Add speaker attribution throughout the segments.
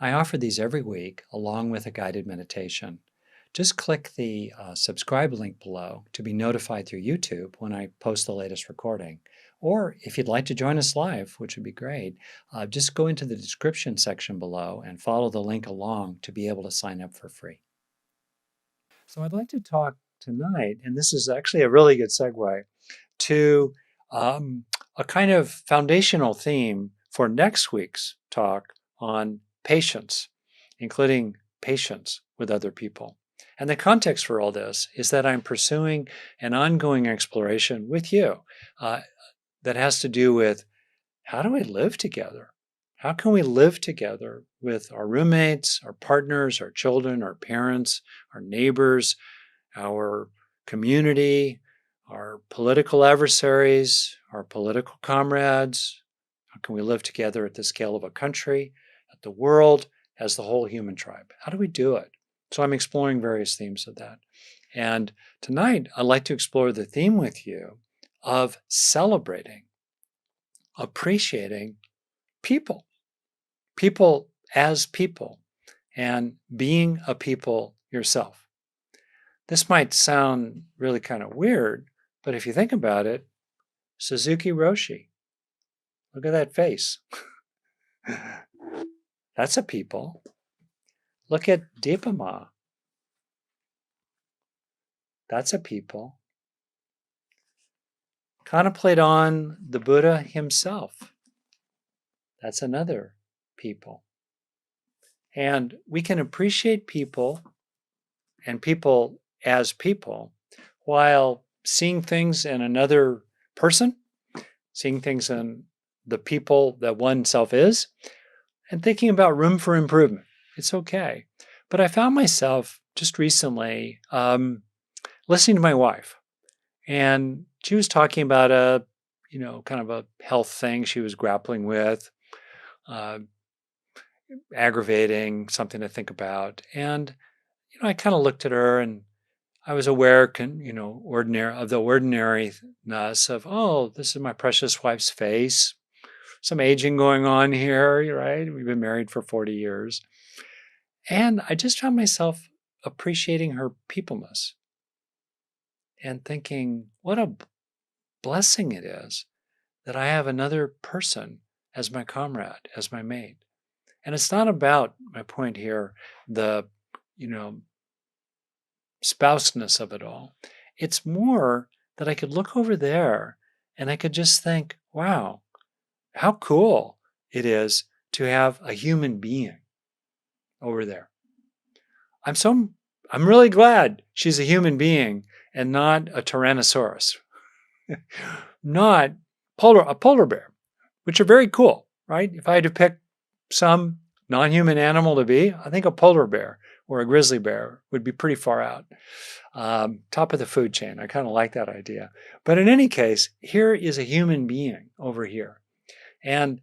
Speaker 1: I offer these every week along with a guided meditation. Just click the subscribe link below to be notified through YouTube when I post the latest recording. Or if you'd like to join us live, which would be great, just go into the description section below and follow the link along to be able to sign up for free. So I'd like to talk tonight, and this is actually a really good segue, to a kind of foundational theme for next week's talk on patience, including patience with other people. And the context for all this is that I'm pursuing an ongoing exploration with you that has to do with how do we live together? How can we live together with our roommates, our partners, our children, our parents, our neighbors, our community, our political adversaries, our political comrades? How can we live together at the scale of a country, at the world, as the whole human tribe? How do we do it? So I'm exploring various themes of that. And tonight, I'd like to explore the theme with you of celebrating, appreciating people, people as people, and being a people yourself. This might sound really kind of weird, but if you think about it, Suzuki Roshi, look at that face. That's a people. Look at Deepama. That's a people. Contemplate on the Buddha himself. That's another people. And we can appreciate people and people as people while seeing things in another person, seeing things in the people that oneself is, and thinking about room for improvement. It's okay. But I found myself just recently listening to my wife, and she was talking about kind of a health thing she was grappling with, aggravating, something to think about. And, I kind of looked at her and I was aware, of the ordinariness of, oh, this is my precious wife's face. Some aging going on here, right? We've been married for 40 years. And I just found myself appreciating her peopleness and thinking, what a blessing it is that I have another person as my comrade, as my mate. And it's not about, my point here, the, spouseness of it all. It's more that I could look over there and I could just think, wow, how cool it is to have a human being over there. I'm really glad she's a human being and not a Tyrannosaurus, not a polar bear, which are very cool, right? If I had to pick some non-human animal to be, I think a polar bear or a grizzly bear would be pretty far out. Top of the food chain. I kind of like that idea. But in any case, here is a human being over here. And,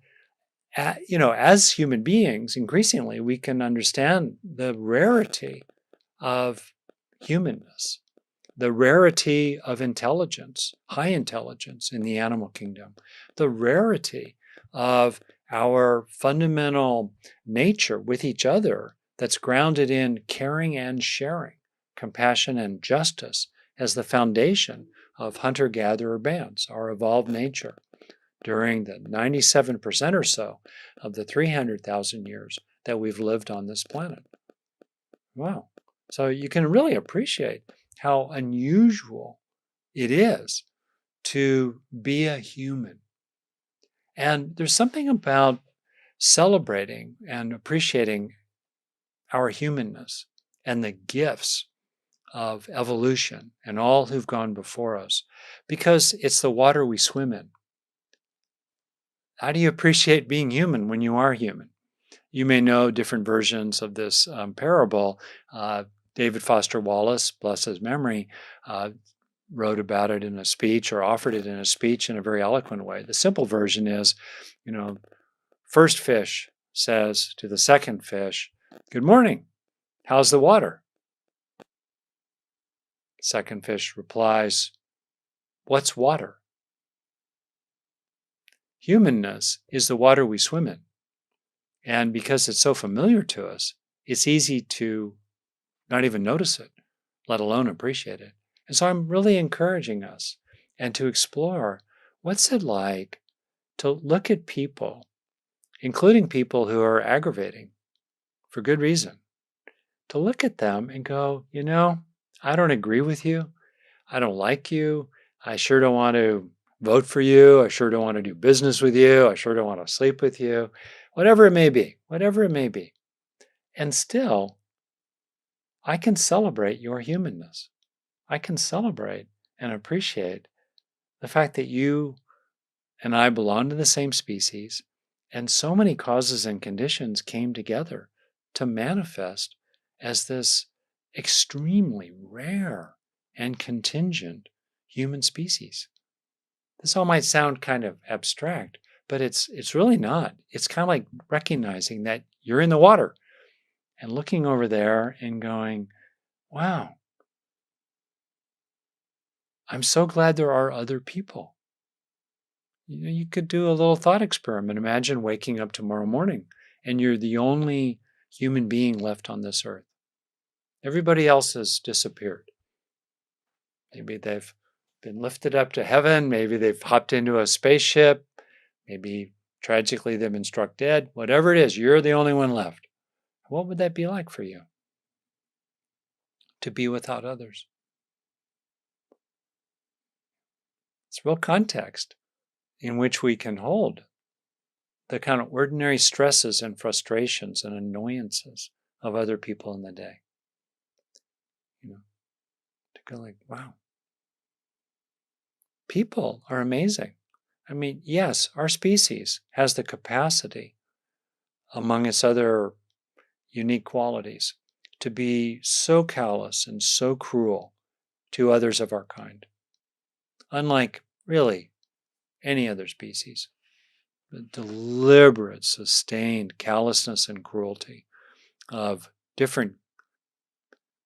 Speaker 1: as human beings, increasingly, we can understand the rarity of humanness, the rarity of intelligence, high intelligence in the animal kingdom, the rarity of our fundamental nature with each other that's grounded in caring and sharing, compassion and justice as the foundation of hunter-gatherer bands, our evolved nature during the 97% or so of the 300,000 years that we've lived on this planet. Wow. So you can really appreciate how unusual it is to be a human. And there's something about celebrating and appreciating our humanness and the gifts of evolution and all who've gone before us, because it's the water we swim in. How do you appreciate being human when you are human? You may know different versions of this parable. David Foster Wallace, bless his memory, wrote about it in a speech or offered it in a speech in a very eloquent way. The simple version is, first fish says to the second fish, "Good morning, how's the water?" Second fish replies, "What's water?" Humanness is the water we swim in. And because it's so familiar to us, it's easy to not even notice it, let alone appreciate it. And so I'm really encouraging us and to explore what's it like to look at people, including people who are aggravating for good reason, to look at them and go, I don't agree with you. I don't like you. I sure don't want to vote for you. I sure don't want to do business with you. I sure don't want to sleep with you. Whatever it may be, whatever it may be. And still, I can celebrate your humanness. I can celebrate and appreciate the fact that you and I belong to the same species, and so many causes and conditions came together to manifest as this extremely rare and contingent human species. This all might sound kind of abstract, but it's really not. It's kind of like recognizing that you're in the water and looking over there and going, wow, I'm so glad there are other people. You could do a little thought experiment. Imagine waking up tomorrow morning and you're the only human being left on this earth. Everybody else has disappeared. Maybe they've been lifted up to heaven. Maybe they've hopped into a spaceship. Maybe tragically they've been struck dead. Whatever it is, you're the only one left. What would that be like for you to be without others? It's real context in which we can hold the kind of ordinary stresses and frustrations and annoyances of other people in the day. To go like, wow, people are amazing. I mean, yes, our species has the capacity, among its other unique qualities, to be so callous and so cruel to others of our kind, unlike really any other species. The deliberate, sustained callousness and cruelty of different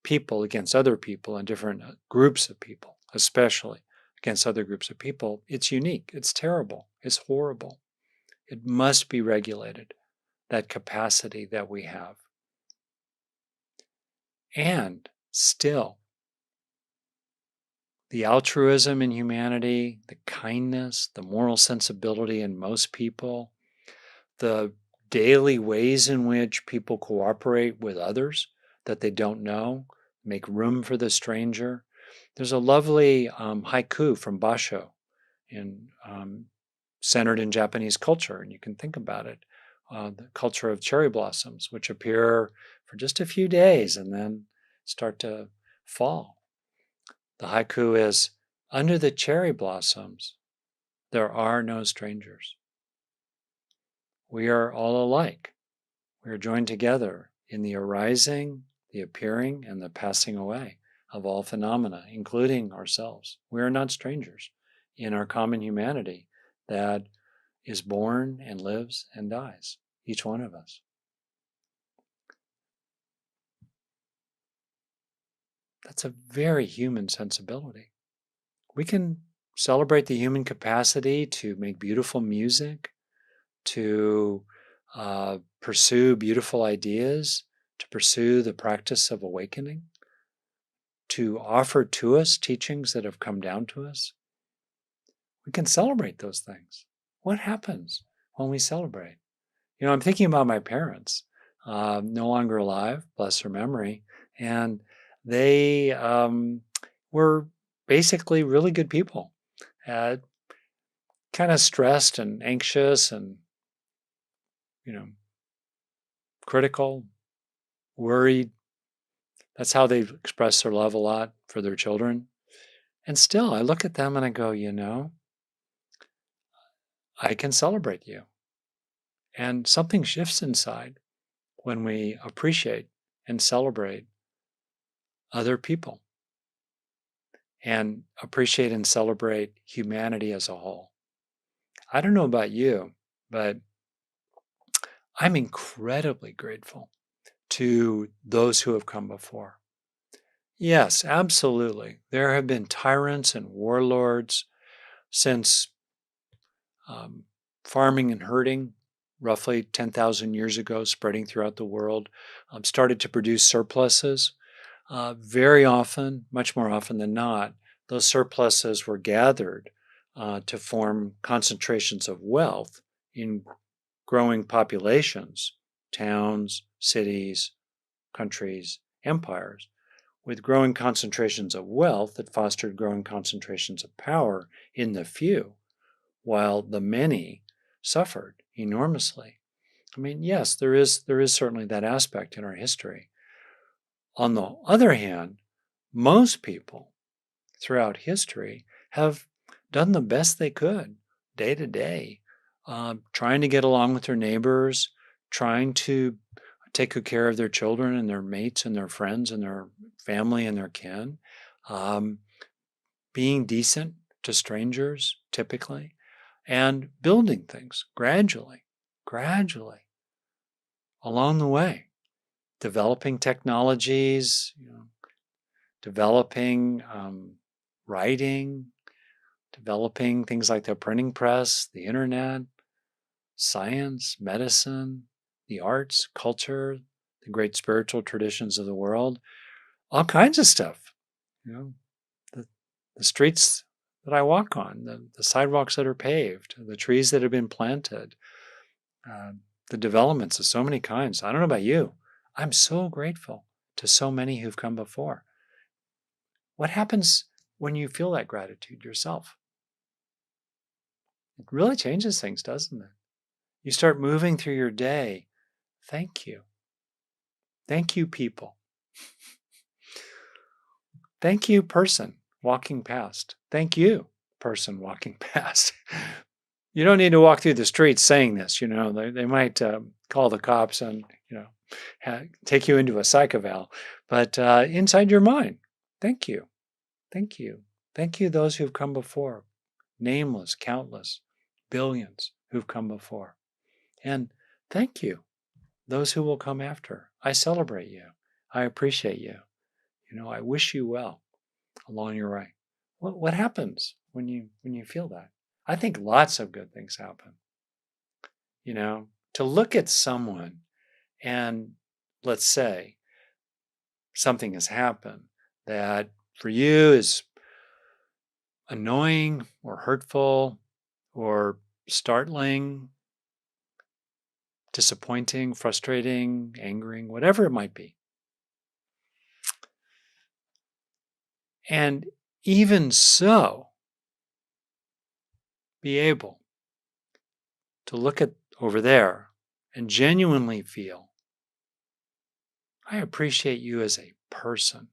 Speaker 1: people against other people and different groups of people, especially against other groups of people, it's unique, it's terrible, it's horrible. It must be regulated, that capacity that we have. And still, the altruism in humanity, the kindness, the moral sensibility in most people, the daily ways in which people cooperate with others that they don't know, make room for the stranger. There's a lovely haiku from Basho centered in Japanese culture, and you can think about it. The culture of cherry blossoms, which appear for just a few days and then start to fall. The haiku is, under the cherry blossoms, there are no strangers. We are all alike. We are joined together in the arising, the appearing, and the passing away of all phenomena, including ourselves. We are not strangers in our common humanity that is born and lives and dies, each one of us. That's a very human sensibility. We can celebrate the human capacity to make beautiful music, to pursue beautiful ideas, to pursue the practice of awakening, to offer to us teachings that have come down to us. We can celebrate those things. What happens when we celebrate? I'm thinking about my parents, no longer alive, bless their memory, and they were basically really good people, kind of stressed and anxious and, critical, worried. That's how they express their love a lot for their children. And still, I look at them and I go, I can celebrate you. And something shifts inside when we appreciate and celebrate other people and appreciate and celebrate humanity as a whole. I don't know about you, but I'm incredibly grateful to those who have come before. Yes, absolutely. There have been tyrants and warlords since farming and herding roughly 10,000 years ago, spreading throughout the world, started to produce surpluses. Very often, much more often than not, those surpluses were gathered to form concentrations of wealth in growing populations, towns, cities, countries, empires, with growing concentrations of wealth that fostered growing concentrations of power in the few, while the many suffered enormously. I mean, yes, there is certainly that aspect in our history. On the other hand, most people throughout history have done the best they could day to day, trying to get along with their neighbors, trying to take good care of their children and their mates and their friends and their family and their kin, um, being decent to strangers, typically, and building things gradually along the way, developing technologies, developing writing, developing things like the printing press, the internet, science, medicine, the arts, culture, the great spiritual traditions of the world, all kinds of stuff. You know, the, the streets that I walk on, the sidewalks that are paved, the trees that have been planted, uh, the developments of so many kinds. I don't know about you. I'm so grateful to so many who've come before. What happens when you feel that gratitude yourself? It really changes things, doesn't it? You start moving through your day. Thank you. Thank you, people. Thank you, person walking past. Thank you, person walking past. You don't need to walk through the streets saying this. They might call the cops and take you into a psych eval. But inside your mind, thank you, thank you, thank you. Those who've come before, nameless, countless, billions who've come before, and thank you, those who will come after. I celebrate you. I appreciate you. I wish you well along your way. What happens when you feel that? I think lots of good things happen. To look at someone and let's say something has happened that for you is annoying or hurtful or startling, disappointing, frustrating, angering, whatever it might be. And even so, be able to look at over there and genuinely feel, I appreciate you as a person.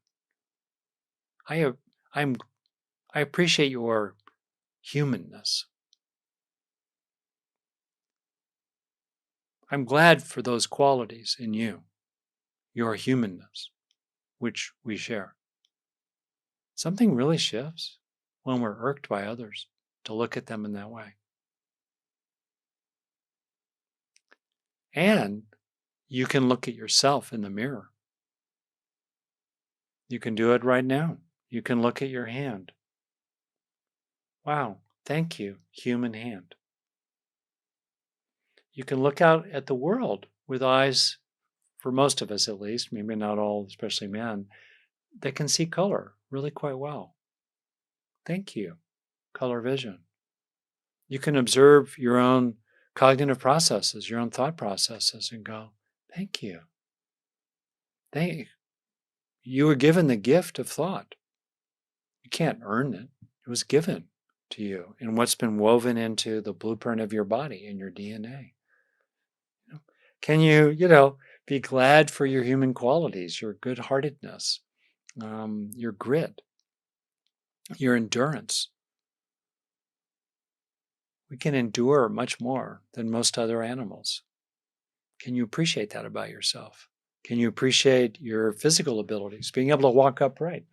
Speaker 1: I I'm I appreciate your humanness. I'm glad for those qualities in you, your humanness, which we share. Something really shifts when we're irked by others to look at them in that way. And you can look at yourself in the mirror. You can do it right now. You can look at your hand. Wow, thank you, human hand. You can look out at the world with eyes, for most of us at least, maybe not all, especially men, that can see color really quite well. Thank you, color vision. You can observe your own cognitive processes, your own thought processes, and go, thank you. You were given the gift of thought. You can't earn it. It was given to you in what's been woven into the blueprint of your body and your DNA. Can you be glad for your human qualities, your good-heartedness, your grit, your endurance? We can endure much more than most other animals. Can you appreciate that about yourself? Can you appreciate your physical abilities, being able to walk upright?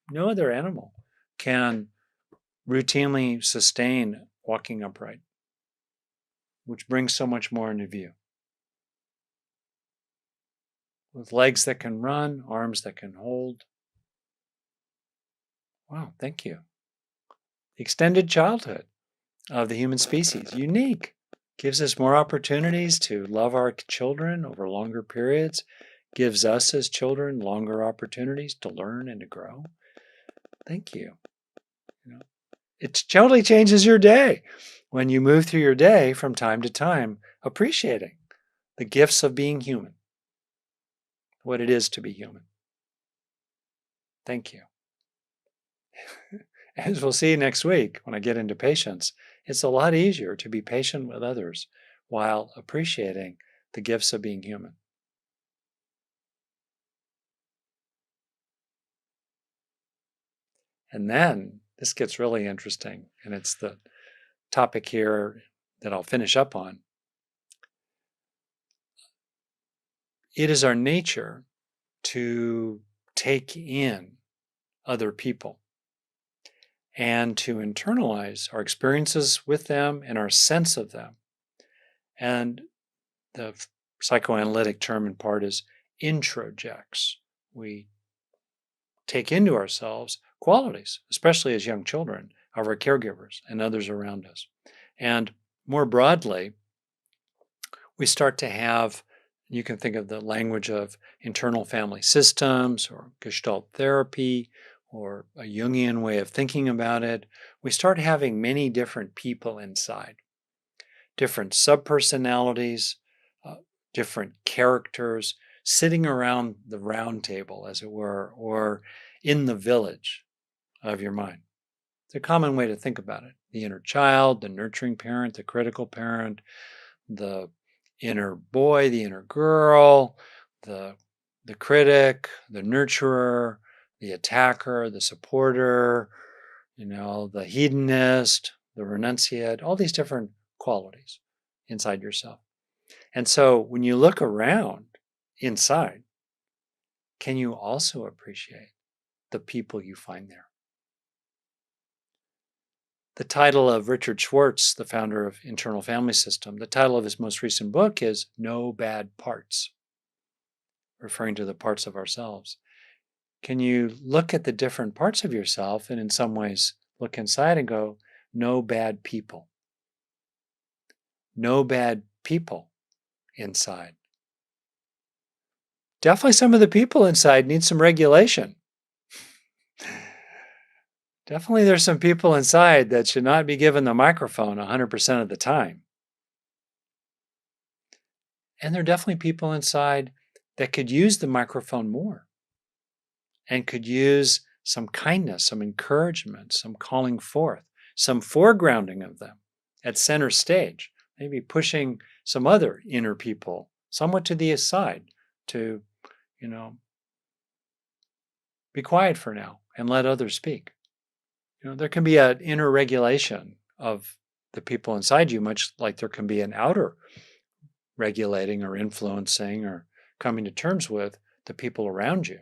Speaker 1: No other animal can routinely sustain walking upright, which brings so much more into view. With legs that can run, arms that can hold. Wow, thank you. Extended childhood of the human species, unique. gives us more opportunities to love our children over longer periods, gives us as children longer opportunities to learn and to grow. Thank you. You know, it totally changes your day when you move through your day from time to time, appreciating the gifts of being human, what it is to be human. Thank you. As we'll see next week when I get into patience, it's a lot easier to be patient with others while appreciating the gifts of being human. And then this gets really interesting, and it's the topic here that I'll finish up on. It is our nature to take in other people and to internalize our experiences with them and our sense of them. And the psychoanalytic term in part is introjects. We take into ourselves qualities, especially as young children, of our caregivers and others around us. And more broadly, we start to have, you can think of the language of internal family systems or Gestalt therapy or a Jungian way of thinking about it. We start having many different people inside, different subpersonalities, different characters sitting around the round table, as it were, or in the village of your mind. It's a common way to think about it. The inner child, the nurturing parent, the critical parent, the inner boy, the inner girl, the critic, the nurturer, the attacker, the supporter, the hedonist, the renunciate, all these different qualities inside yourself. And so when you look around inside, can you also appreciate the people you find there? The title of Richard Schwartz, the founder of Internal Family System, the title of his most recent book is No Bad Parts, referring to the parts of ourselves. Can you look at the different parts of yourself and in some ways look inside and go, no bad people? No bad people inside. Definitely some of the people inside need some regulation. Definitely there's some people inside that should not be given the microphone 100% of the time. And there are definitely people inside that could use the microphone more and could use some kindness, some encouragement, some calling forth, some foregrounding of them at center stage, maybe pushing some other inner people somewhat to the side to, be quiet for now and let others speak. There can be an inner regulation of the people inside you, much like there can be an outer regulating or influencing or coming to terms with the people around you.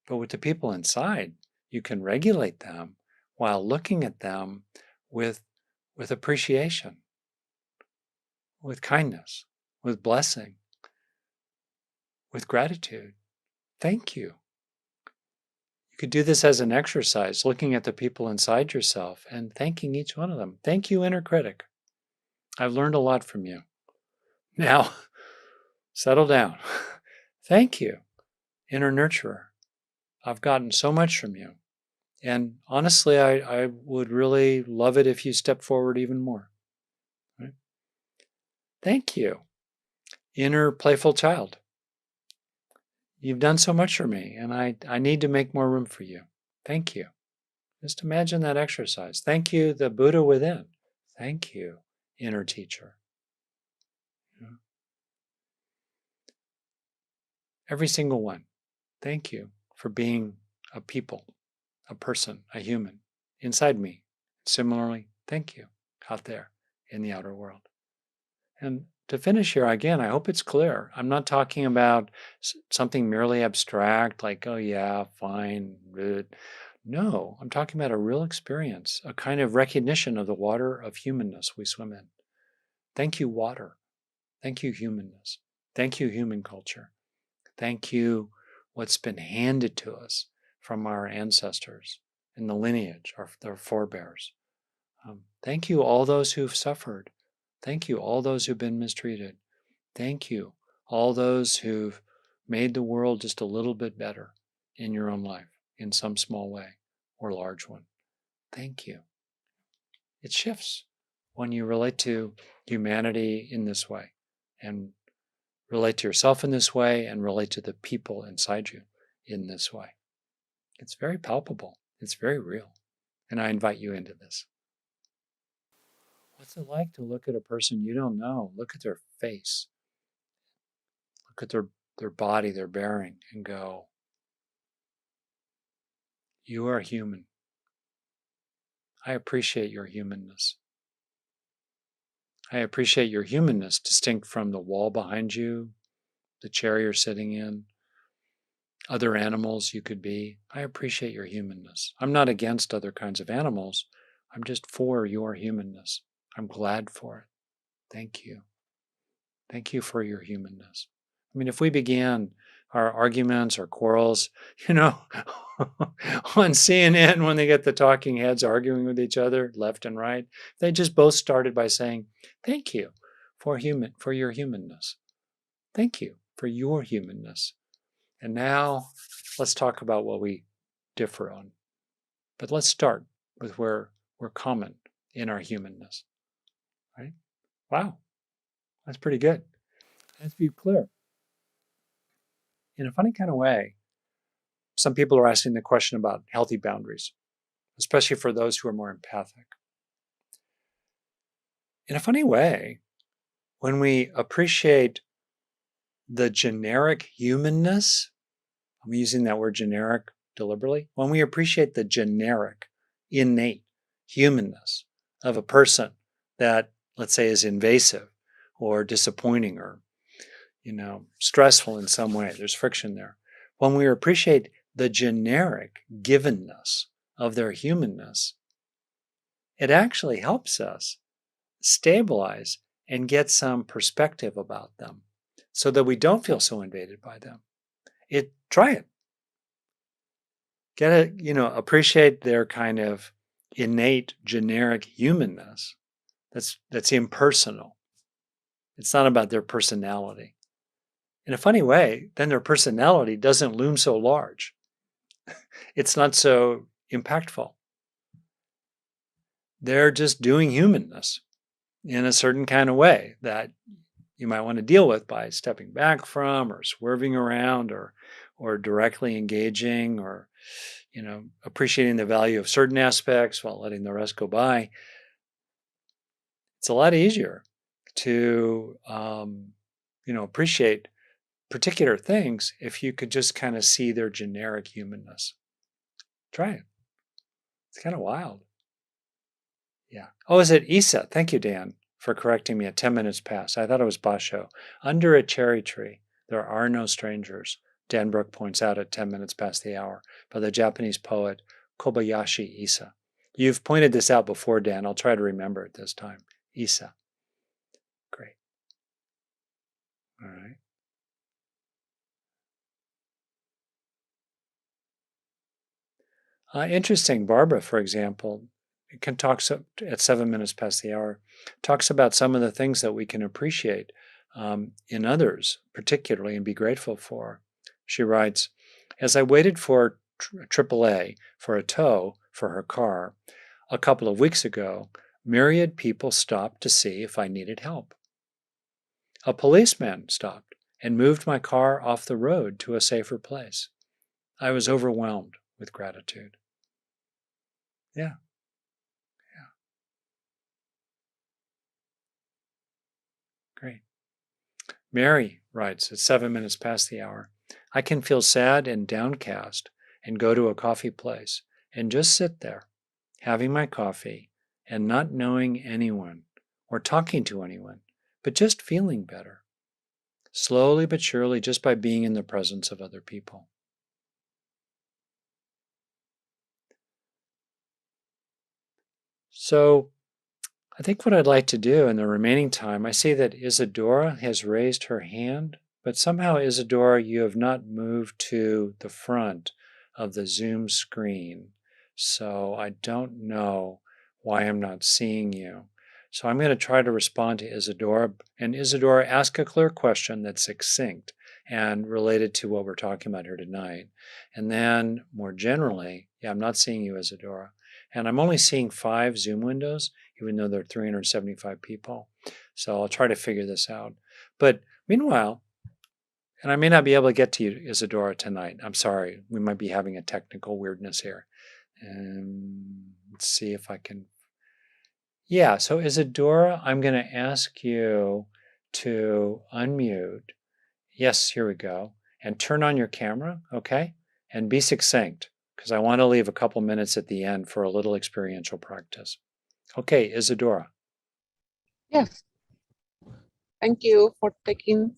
Speaker 1: But with the people inside, you can regulate them while looking at them with appreciation, with kindness, with blessing, with gratitude. Thank you. You could do this as an exercise, looking at the people inside yourself and thanking each one of them. Thank you, inner critic. I've learned a lot from you. Now, settle down. Thank you, inner nurturer. I've gotten so much from you. And honestly, I would really love it if you step forward even more. Right? Thank you, inner playful child. You've done so much for me, and I need to make more room for you. Thank you. Just imagine that exercise. Thank you, the Buddha within. Thank you, inner teacher. Every single one. Thank you for being a people, a person, a human inside me. Similarly, thank you out there in the outer world. And to finish here, again, I hope it's clear. I'm not talking about something merely abstract like, oh, yeah, fine. No, I'm talking about a real experience, a kind of recognition of the water of humanness we swim in. Thank you, water. Thank you, humanness. Thank you, human culture. Thank you, what's been handed to us from our ancestors in the lineage, their forebears. Thank you, all those who've suffered Thank you, all those who've been mistreated. Thank you, all those who've made the world just a little bit better in your own life, in some small way or large one. Thank you. It shifts when you relate to humanity in this way and relate to yourself in this way and relate to the people inside you in this way. It's very palpable. It's very real. And I invite you into this. What's it like to look at a person you don't know? Look at their face, look at their body, their bearing, and go, you are human. I appreciate your humanness. I appreciate your humanness distinct from the wall behind you, the chair you're sitting in, other animals you could be. I appreciate your humanness. I'm not against other kinds of animals. I'm just for your humanness. I'm glad for it. Thank you. Thank you for your humanness. I mean, if we began our arguments or quarrels, on CNN when they get the talking heads arguing with each other left and right, they just both started by saying, thank you for your humanness. Thank you for your humanness. And now let's talk about what we differ on. But let's start with where we're common in our humanness. Right? Wow, that's pretty good. Let's be clear. In a funny kind of way, some people are asking the question about healthy boundaries, especially for those who are more empathic. In a funny way, when we appreciate the generic humanness, I'm using that word generic deliberately, when we appreciate the generic, innate humanness of a person that, let's say, is invasive or disappointing or, stressful in some way, there's friction there. When we appreciate the generic givenness of their humanness, it actually helps us stabilize and get some perspective about them so that we don't feel so invaded by them. Try it. Get it, appreciate their kind of innate generic humanness. That's impersonal. It's not about their personality. In a funny way, then their personality doesn't loom so large. It's not so impactful. They're just doing humanness in a certain kind of way that you might want to deal with by stepping back from or swerving around or directly engaging or appreciating the value of certain aspects while letting the rest go by. It's a lot easier to appreciate particular things if you could just kind of see their generic humanness. Try it. It's kind of wild. Yeah. Oh, is it Isa? Thank you, Dan, for correcting me at 10 minutes past. I thought it was Basho. Under a cherry tree, there are no strangers, Dan Brook points out at 10 minutes past the hour, by the Japanese poet Kobayashi Isa. You've pointed this out before, Dan. I'll try to remember it this time. Isa. Great. All right. Interesting. Barbara, for example, can talk at 7 minutes past the hour, talks about some of the things that we can appreciate in others, particularly, and be grateful for. She writes, as I waited for AAA for a tow for her car a couple of weeks ago, myriad people stopped to see if I needed help. A policeman stopped and moved my car off the road to a safer place. I was overwhelmed with gratitude. Yeah. Great. Mary writes at 7 minutes past the hour, I can feel sad and downcast and go to a coffee place and just sit there, having my coffee and not knowing anyone or talking to anyone, but just feeling better. Slowly but surely, just by being in the presence of other people. So, I think what I'd like to do in the remaining time, I see that Isadora has raised her hand, but somehow, Isadora, you have not moved to the front of the Zoom screen. So I don't know why I'm not seeing you. So I'm going to try to respond to Isadora. And Isadora, ask a clear question that's succinct and related to what we're talking about here tonight. And then more generally, yeah, I'm not seeing you, Isadora. And I'm only seeing 5 Zoom windows, even though there are 375 people. So I'll try to figure this out. But meanwhile, and I may not be able to get to you, Isadora, tonight. I'm sorry. We might be having a technical weirdness here. Let's see if I can. Yeah, so Isadora, I'm going to ask you to unmute. Yes, here we go. And turn on your camera, okay? And be succinct, because I want to leave a couple minutes at the end for a little experiential practice. Okay, Isadora.
Speaker 2: Yes. Thank you for taking.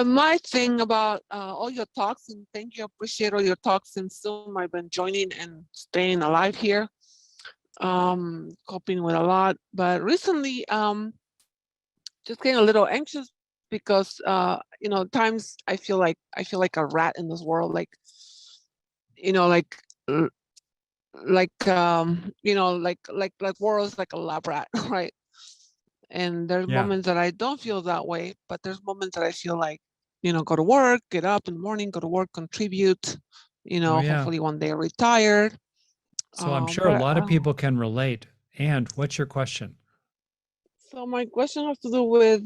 Speaker 2: My thing about all your talks, and thank you, appreciate all your talks in Zoom. I've been joining and staying alive here, coping with a lot. But recently, just getting a little anxious because times I feel like a rat in this world, like world's like a lab rat, right? And there's
Speaker 1: Yeah.
Speaker 2: moments that I don't feel that way, but there's moments that I feel like, go to work, get up in the morning, go to work, contribute,
Speaker 1: Oh, yeah.
Speaker 2: hopefully one day retire.
Speaker 1: So I'm sure a lot of people can relate. And what's your question?
Speaker 2: So my question has to do with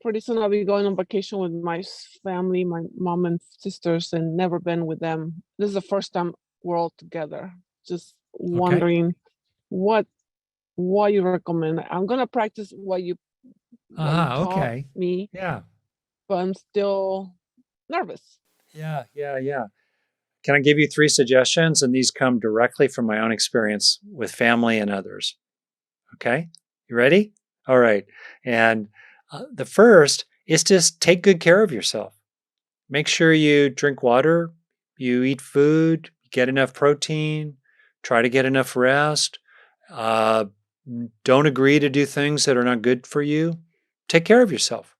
Speaker 2: pretty soon I'll be going on vacation with my family, my mom and sisters, and never been with them. This is the first time we're all together. Just wondering what you recommend. I'm gonna practice what you taught me.
Speaker 1: Yeah.
Speaker 2: But I'm still nervous.
Speaker 1: Yeah. Can I give you 3 suggestions? And these come directly from my own experience with family and others. Okay? You ready? All right. And the first is just take good care of yourself. Make sure you drink water, you eat food, get enough protein, try to get enough rest. Don't agree to do things that are not good for you. Take care of yourself.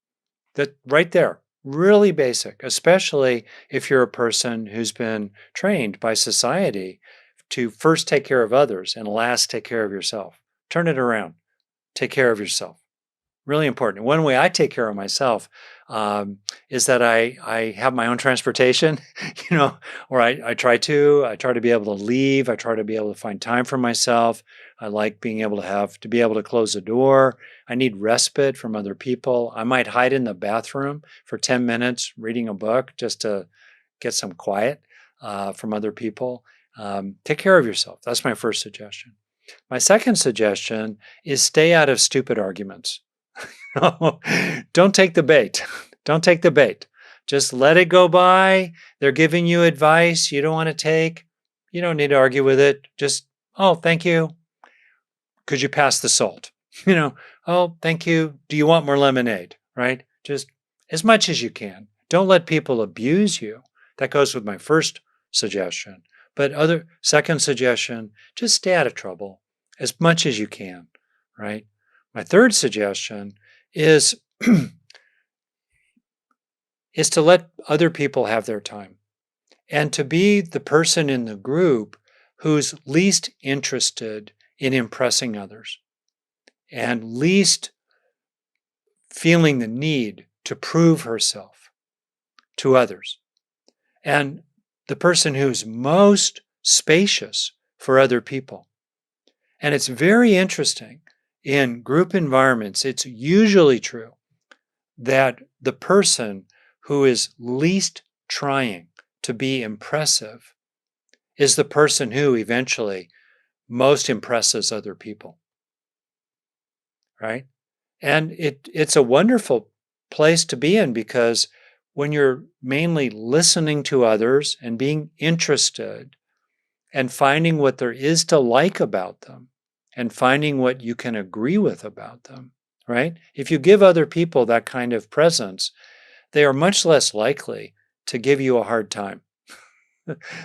Speaker 1: That right there, really basic, especially if you're a person who's been trained by society to first take care of others and last take care of yourself. Turn it around. Take care of yourself. Really important. One way I take care of myself is that I have my own transportation, or I try to be able to leave. I try to be able to find time for myself. I like being able to be able to close the door. I need respite from other people. I might hide in the bathroom for 10 minutes reading a book just to get some quiet from other people. Take care of yourself. That's my first suggestion. My second suggestion is stay out of stupid arguments. Don't take the bait. Don't take the bait. Just let it go by. They're giving you advice you don't want to take. You don't need to argue with it. Just, oh, thank you. Could you pass the salt? Oh, thank you. Do you want more lemonade? Right? Just as much as you can. Don't let people abuse you. That goes with my first suggestion. But second suggestion, just stay out of trouble as much as you can, right? My third suggestion is is to let other people have their time and to be the person in the group who's least interested in impressing others and least feeling the need to prove herself to others. And the person who's most spacious for other people. And it's very interesting. In group environments, it's usually true that the person who is least trying to be impressive is the person who eventually most impresses other people. Right? And it's a wonderful place to be in because when you're mainly listening to others and being interested and finding what there is to like about them and finding what you can agree with about them, right? If you give other people that kind of presence, they are much less likely to give you a hard time.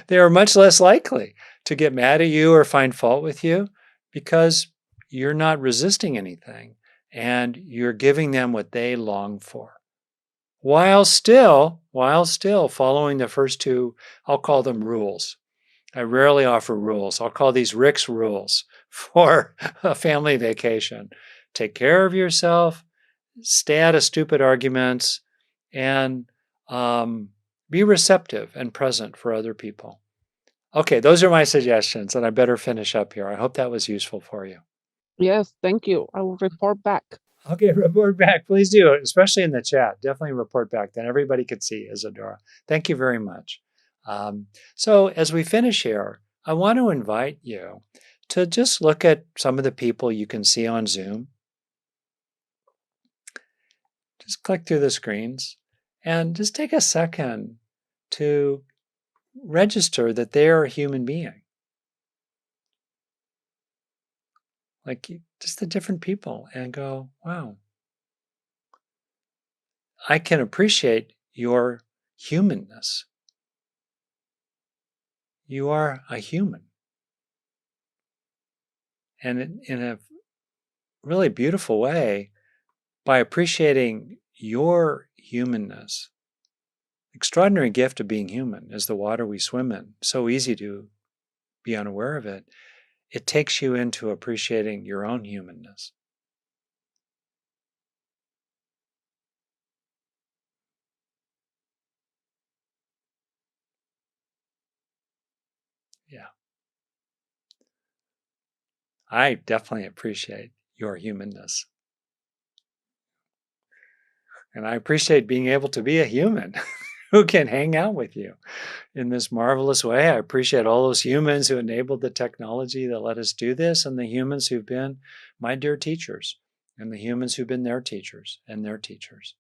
Speaker 1: They are much less likely to get mad at you or find fault with you because you're not resisting anything and you're giving them what they long for. While still following the first 2, I'll call them rules. I rarely offer rules. I'll call these Rick's rules for a family vacation. Take care of yourself, stay out of stupid arguments, and be receptive and present for other people. Okay, those are my suggestions, and I better finish up here. I hope that was useful for you.
Speaker 2: Yes, thank you. I will report back.
Speaker 1: Okay, report back. Please do, especially in the chat. Definitely report back. Then everybody could see Isadora. Thank you very much. So as we finish here, I want to invite you to just look at some of the people you can see on Zoom. Just click through the screens and just take a second to register that they're a human being. Like just the different people, and go, wow, I can appreciate your humanness. You are a human. And in a really beautiful way, by appreciating your humanness, extraordinary gift of being human is the water we swim in. So easy to be unaware of it. It takes you into appreciating your own humanness. Yeah. I definitely appreciate your humanness. And I appreciate being able to be a human who can hang out with you in this marvelous way. I appreciate all those humans who enabled the technology that let us do this, and the humans who've been my dear teachers, and the humans who've been their teachers and their teachers.